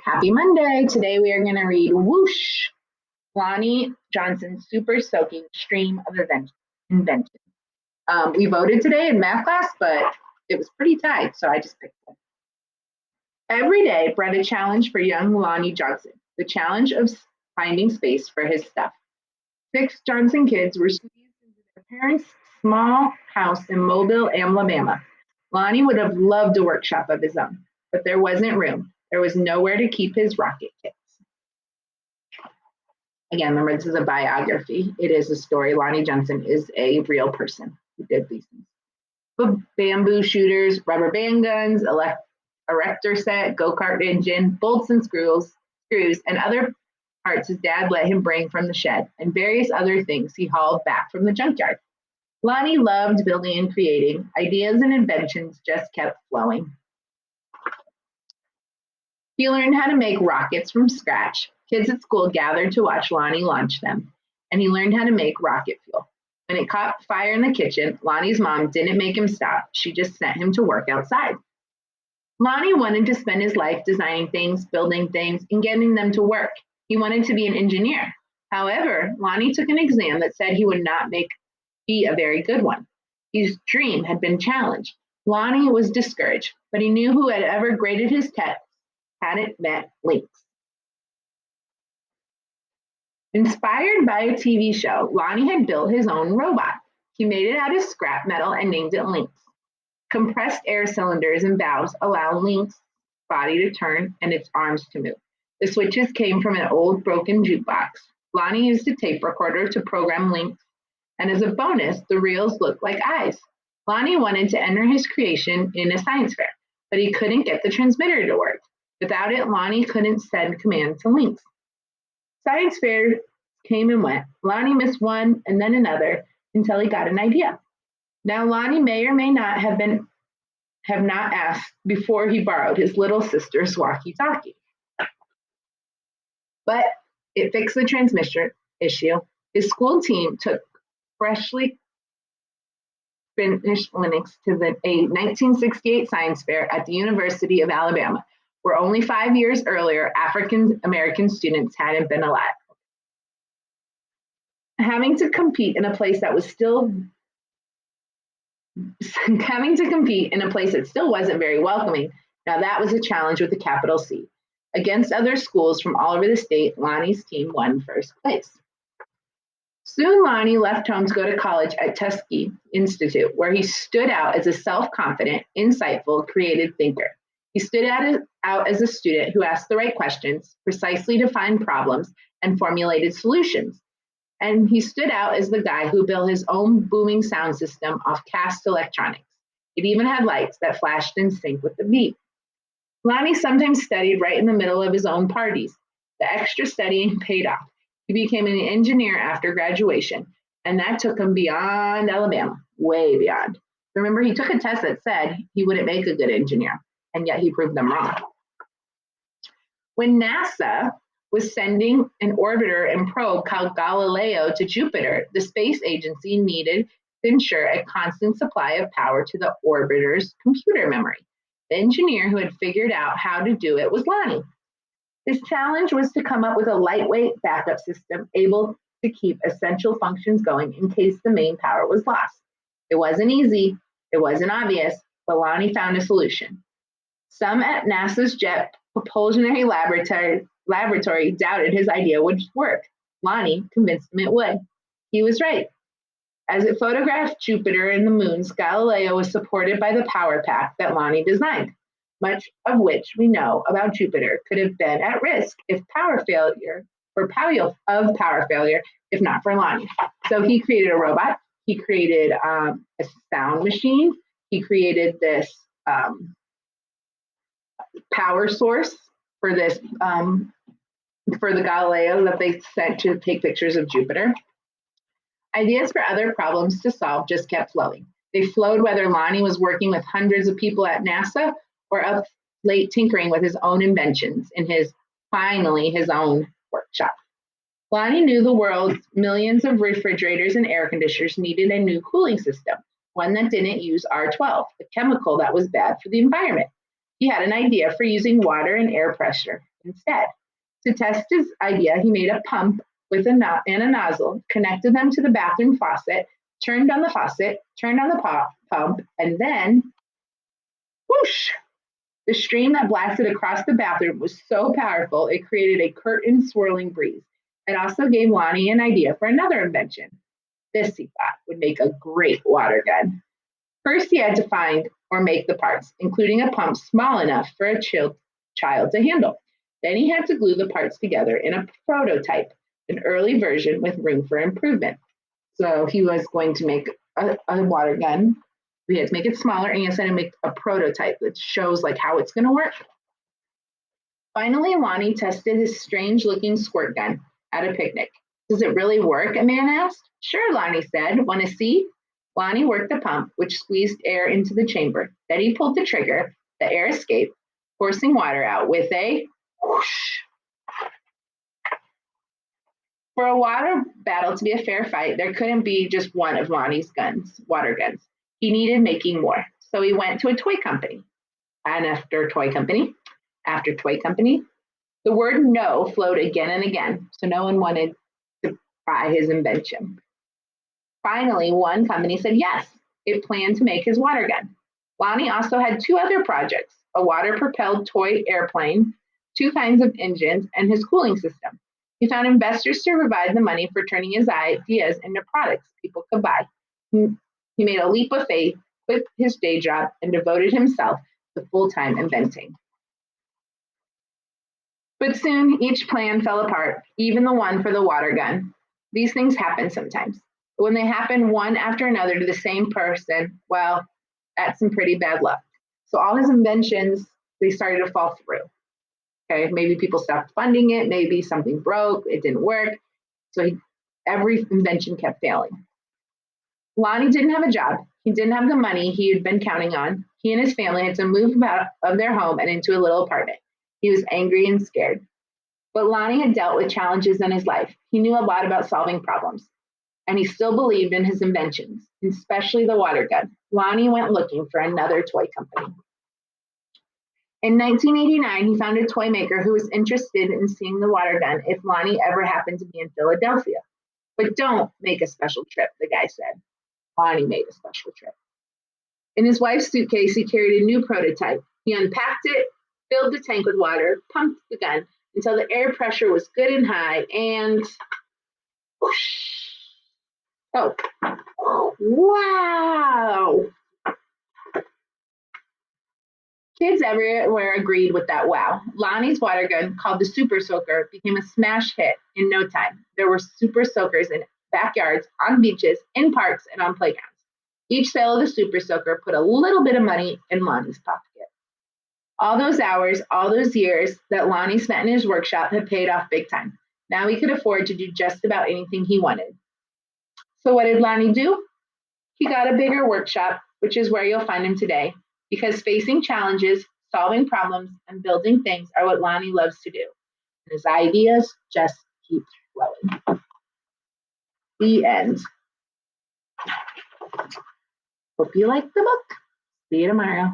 Happy Monday. Today we are going to read Whoosh, Lonnie Johnson's super soaking stream of invention. We voted today in math class, but it was pretty tight, so I just picked one. Every day brought a challenge for young Lonnie Johnson, the challenge of finding space for his stuff. 6 Johnson kids were squeezed into their parents' small house in Mobile, Alabama. Lonnie would have loved a workshop of his own, but there wasn't room. There was nowhere to keep his rocket kits. Again, remember, this is a biography. It is a story. Lonnie Johnson is a real person who did these things. But bamboo shooters, rubber band guns, erector set, go-kart engine, bolts and screws, and other parts his dad let him bring from the shed, and various other things he hauled back from the junkyard. Lonnie loved building and creating. Ideas and inventions just kept flowing. He learned how to make rockets from scratch. Kids at school gathered to watch Lonnie launch them, and he learned how to make rocket fuel. When it caught fire in the kitchen, Lonnie's mom didn't make him stop. She just sent him to work outside. Lonnie wanted to spend his life designing things, building things, and getting them to work. He wanted to be an engineer. However, Lonnie took an exam that said he would not be a very good one. His dream had been challenged. Lonnie was discouraged, but he knew who had ever graded his test hadn't met Lynx. Inspired by a TV show, Lonnie had built his own robot. He made it out of scrap metal and named it Lynx. Compressed air cylinders and valves allow Lynx's body to turn and its arms to move. The switches came from an old broken jukebox. Lonnie used a tape recorder to program Lynx, and as a bonus, the reels looked like eyes. Lonnie wanted to enter his creation in a science fair, but he couldn't get the transmitter to work. Without it, Lonnie couldn't send command to Lynx. Science fairs came and went. Lonnie missed one and then another until he got an idea. Now, Lonnie may or may not have not asked before he borrowed his little sister's walkie-talkie. But it fixed the transmission issue. His school team took freshly finished Lynx to a 1968 science fair at the University of Alabama, where only 5 years earlier, African American students hadn't been allowed. Having to compete in a place that still wasn't very welcoming, now that was a challenge with a capital C. Against other schools from all over the state, Lonnie's team won first place. Soon, Lonnie left home to go to college at Tuskegee Institute, where he stood out as a self-confident, insightful, creative thinker. He stood out as a student who asked the right questions, precisely defined problems, and formulated solutions. And he stood out as the guy who built his own booming sound system off cast electronics. It even had lights that flashed in sync with the beat. Lonnie sometimes studied right in the middle of his own parties. The extra studying paid off. He became an engineer after graduation, and that took him beyond Alabama, way beyond. Remember, he took a test that said he wouldn't make a good engineer, and yet he proved them wrong. When NASA was sending an orbiter and probe called Galileo to Jupiter, the space agency needed to ensure a constant supply of power to the orbiter's computer memory. The engineer who had figured out how to do it was Lonnie. His challenge was to come up with a lightweight backup system able to keep essential functions going in case the main power was lost. It wasn't easy, it wasn't obvious, but Lonnie found a solution. Some at NASA's Jet Propulsion Laboratory doubted his idea would work. Lonnie convinced them it would. He was right. As it photographed Jupiter and the moons, Galileo was supported by the power pack that Lonnie designed, much of which we know about Jupiter could have been at risk if power failure if not for Lonnie. So he created a robot. He created a sound machine. He created this power source for this for the Galileo that they sent to take pictures of Jupiter. Ideas for other problems to solve just kept flowing. They flowed whether Lonnie was working with hundreds of people at NASA or up late tinkering with his own inventions in his own workshop. Lonnie knew the world's millions of refrigerators and air conditioners needed a new cooling system, one that didn't use R12, a chemical that was bad for the environment. He had an idea for using water and air pressure instead. To test his idea, he made a pump with and a nozzle, connected them to the bathroom faucet, turned on the faucet, turned on the pump, and then whoosh! The stream that blasted across the bathroom was so powerful it created a curtain swirling breeze. It also gave Lonnie an idea for another invention. This, he thought, would make a great water gun. First, he had to find or make the parts, including a pump small enough for a child to handle. Then he had to glue the parts together in a prototype, an early version with room for improvement. So he was going to make a water gun. We had to make it smaller, and he had to make a prototype that shows like how it's going to work. Finally, Lonnie tested his strange-looking squirt gun at a picnic. Does it really work? A man asked. Sure, Lonnie said. Want to see? Lonnie worked the pump, which squeezed air into the chamber. Then he pulled the trigger. The air escaped, forcing water out with a whoosh. For a water battle to be a fair fight, there couldn't be just one of Lonnie's water guns. He needed making more. So he went to a toy company. And after toy company, the word no flowed again and again. So no one wanted to buy his invention. Finally, one company said yes. It planned to make his water gun. Lonnie also had two other projects, a water-propelled toy airplane, two kinds of engines, and his cooling system. He found investors to provide the money for turning his ideas into products people could buy. He made a leap of faith, quit his day job, and devoted himself to full-time inventing. But soon each plan fell apart, even the one for the water gun. These things happen sometimes. But when they happen one after another to the same person, well, that's some pretty bad luck. So all his inventions, they started to fall through. Okay, maybe people stopped funding it, maybe something broke, it didn't work. So every invention kept failing. Lonnie didn't have a job. He didn't have the money he had been counting on. He and his family had to move out of their home and into a little apartment. He was angry and scared. But Lonnie had dealt with challenges in his life. He knew a lot about solving problems, and he still believed in his inventions, especially the water gun. Lonnie went looking for another toy company. In 1989, he found a toy maker who was interested in seeing the water gun if Lonnie ever happened to be in Philadelphia. But don't make a special trip, the guy said. Lonnie made a special trip. In his wife's suitcase, he carried a new prototype. He unpacked it, filled the tank with water, pumped the gun until the air pressure was good and high, and whoosh. Oh, wow. Kids everywhere agreed with that wow. Lonnie's water gun, called the Super Soaker, became a smash hit in no time. There were Super Soakers in backyards, on beaches, in parks, and on playgrounds. Each sale of the Super Soaker put a little bit of money in Lonnie's pocket. All those hours, all those years that Lonnie spent in his workshop had paid off big time. Now he could afford to do just about anything he wanted. So what did Lonnie do? He got a bigger workshop, which is where you'll find him today, because facing challenges, solving problems, and building things are what Lonnie loves to do. And his ideas just keep flowing. The end. Hope you liked the book. See you tomorrow.